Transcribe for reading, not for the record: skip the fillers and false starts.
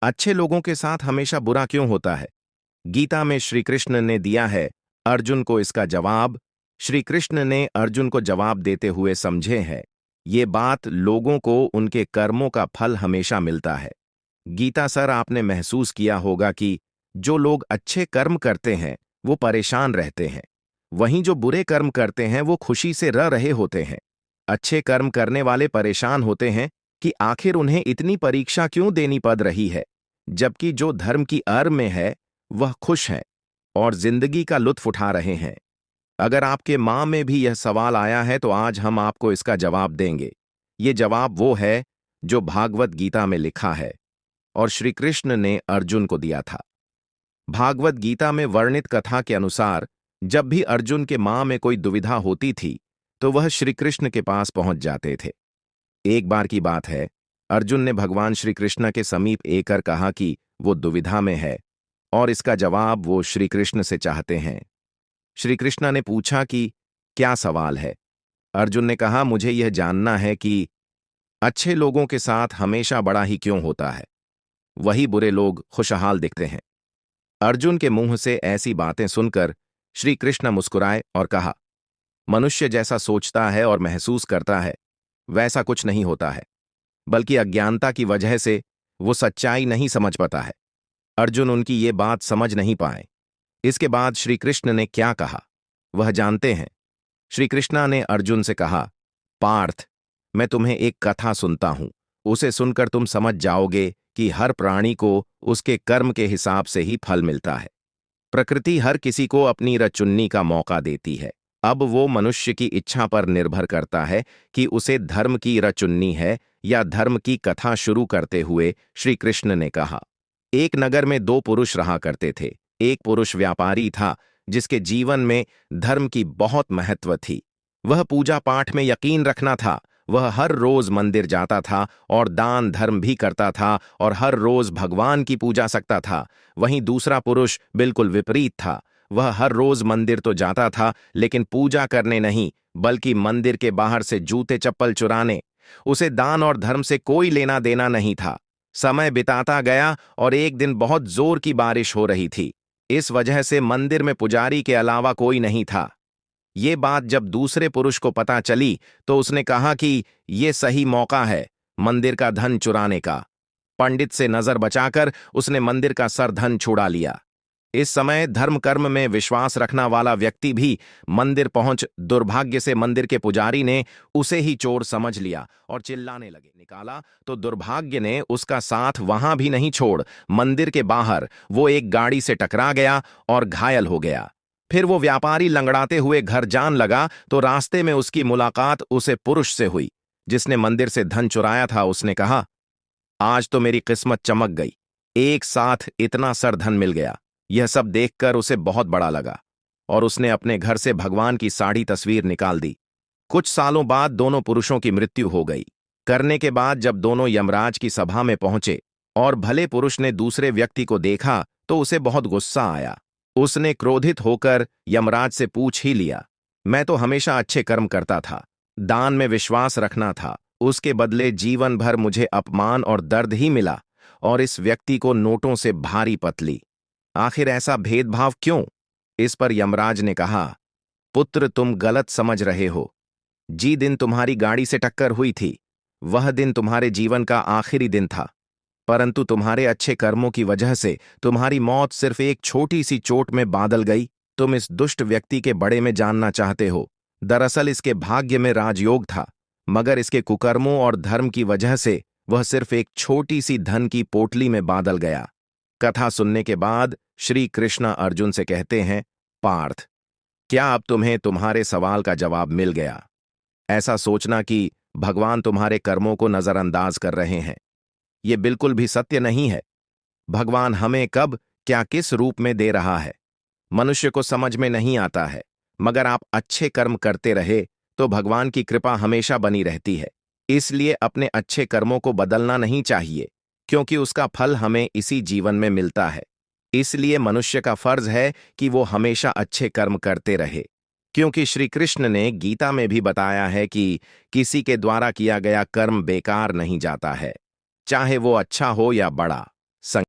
अच्छे लोगों के साथ हमेशा बुरा क्यों होता है? गीता में श्री कृष्ण ने दिया है अर्जुन को इसका जवाब। श्री कृष्ण ने अर्जुन को जवाब देते हुए समझे है ये बात लोगों को उनके कर्मों का फल हमेशा मिलता है। गीता सर, आपने महसूस किया होगा कि जो लोग अच्छे कर्म करते हैं वो परेशान रहते हैं, वहीं जो बुरे कर्म करते हैं वो खुशी से रह रहे होते हैं। अच्छे कर्म करने वाले परेशान होते हैं कि आखिर उन्हें इतनी परीक्षा क्यों देनी पड़ रही है, जबकि जो धर्म की आड़ में है वह खुश है और जिंदगी का लुत्फ उठा रहे हैं। अगर आपके मां में भी यह सवाल आया है तो आज हम आपको इसका जवाब देंगे। ये जवाब वो है जो भागवत गीता में लिखा है और श्री कृष्ण ने अर्जुन को दिया था। भागवत गीता में वर्णित कथा के अनुसार जब भी अर्जुन के मां में कोई दुविधा होती थी तो वह श्री कृष्ण के पास पहुंच जाते थे। एक बार की बात है, अर्जुन ने भगवान श्री कृष्ण के समीप एकर कहा कि वो दुविधा में है और इसका जवाब वो श्री कृष्ण से चाहते हैं। श्री कृष्ण ने पूछा कि क्या सवाल है? अर्जुन ने कहा, मुझे यह जानना है कि अच्छे लोगों के साथ हमेशा बड़ा ही क्यों होता है, वही बुरे लोग खुशहाल दिखते हैं। अर्जुन के मुंह से ऐसी बातें सुनकर श्री कृष्ण मुस्कुराए और कहा, मनुष्य जैसा सोचता है और महसूस करता है वैसा कुछ नहीं होता है, बल्कि अज्ञानता की वजह से वो सच्चाई नहीं समझ पाता है। अर्जुन उनकी ये बात समझ नहीं पाए। इसके बाद श्री कृष्ण ने क्या कहा वह जानते हैं। श्री कृष्णा ने अर्जुन से कहा, पार्थ, मैं तुम्हें एक कथा सुनता हूं, उसे सुनकर तुम समझ जाओगे कि हर प्राणी को उसके कर्म के हिसाब से ही फल मिलता है। प्रकृति हर किसी को अपनी रचुन्नी का मौका देती है। अब वो मनुष्य की इच्छा पर निर्भर करता है कि उसे धर्म की रचुन्नी है या धर्म की कथा। शुरू करते हुए श्री कृष्ण ने कहा, एक नगर में दो पुरुष रहा करते थे। एक पुरुष व्यापारी था जिसके जीवन में धर्म की बहुत महत्व थी। वह पूजा पाठ में यकीन रखना था। वह हर रोज मंदिर जाता था और दान धर्म भी करता था और हर रोज भगवान की पूजा सकता था। वहीं दूसरा पुरुष बिल्कुल विपरीत था। वह हर रोज मंदिर तो जाता था लेकिन पूजा करने नहीं, बल्कि मंदिर के बाहर से जूते चप्पल चुराने। उसे दान और धर्म से कोई लेना देना नहीं था। समय बिताता गया और एक दिन बहुत जोर की बारिश हो रही थी। इस वजह से मंदिर में पुजारी के अलावा कोई नहीं था। ये बात जब दूसरे पुरुष को पता चली तो उसने कहा कि ये सही मौका है मंदिर का धन चुराने का। पंडित से नजर बचाकर उसने मंदिर का सर धन छुड़ा लिया। इस समय धर्म कर्म में विश्वास रखना वाला व्यक्ति भी मंदिर पहुंच दुर्भाग्य से मंदिर के पुजारी ने उसे ही चोर समझ लिया और चिल्लाने लगे। निकाला तो दुर्भाग्य ने उसका साथ वहां भी नहीं छोड़ मंदिर के बाहर वो एक गाड़ी से टकरा गया और घायल हो गया। फिर वो व्यापारी लंगड़ाते हुए घर जान लगा तो रास्ते में उसकी मुलाकात उसे पुरुष से हुई जिसने मंदिर से धन चुराया था। उसने कहा, आज तो मेरी किस्मत चमक गई, एक साथ इतना सर धन मिल गया। यह सब देखकर उसे बहुत बड़ा लगा और उसने अपने घर से भगवान की साड़ी तस्वीर निकाल दी। कुछ सालों बाद दोनों पुरुषों की मृत्यु हो गई। करने के बाद जब दोनों यमराज की सभा में पहुंचे और भले पुरुष ने दूसरे व्यक्ति को देखा तो उसे बहुत गुस्सा आया। उसने क्रोधित होकर यमराज से पूछ ही लिया, मैं तो हमेशा अच्छे कर्म करता था, दान में विश्वास रखना था, उसके बदले जीवन भर मुझे अपमान और दर्द ही मिला और इस व्यक्ति को नोटों से भारी पतली। आखिर ऐसा भेदभाव क्यों? इस पर यमराज ने कहा, पुत्र, तुम गलत समझ रहे हो। जी दिन तुम्हारी गाड़ी से टक्कर हुई थी वह दिन तुम्हारे जीवन का आखिरी दिन था, परंतु तुम्हारे अच्छे कर्मों की वजह से तुम्हारी मौत सिर्फ एक छोटी सी चोट में बादल गई। तुम इस दुष्ट व्यक्ति के बड़े में जानना चाहते हो। दरअसल इसके भाग्य में राजयोग था, मगर इसके कुकर्मों और धर्म की वजह से वह सिर्फ एक छोटी सी धन की पोटली में बादल गया। कथा सुनने के बाद श्री कृष्ण अर्जुन से कहते हैं, पार्थ, क्या अब तुम्हें तुम्हारे सवाल का जवाब मिल गया? ऐसा सोचना कि भगवान तुम्हारे कर्मों को नजरअंदाज कर रहे हैं, ये बिल्कुल भी सत्य नहीं है। भगवान हमें कब क्या किस रूप में दे रहा है मनुष्य को समझ में नहीं आता है, मगर आप अच्छे कर्म करते रहे तो भगवान की कृपा हमेशा बनी रहती है। इसलिए अपने अच्छे कर्मों को बदलना नहीं चाहिए, क्योंकि उसका फल हमें इसी जीवन में मिलता है। इसलिए मनुष्य का फर्ज है कि वो हमेशा अच्छे कर्म करते रहे, क्योंकि श्री कृष्ण ने गीता में भी बताया है कि किसी के द्वारा किया गया कर्म बेकार नहीं जाता है, चाहे वो अच्छा हो या बड़ा। संग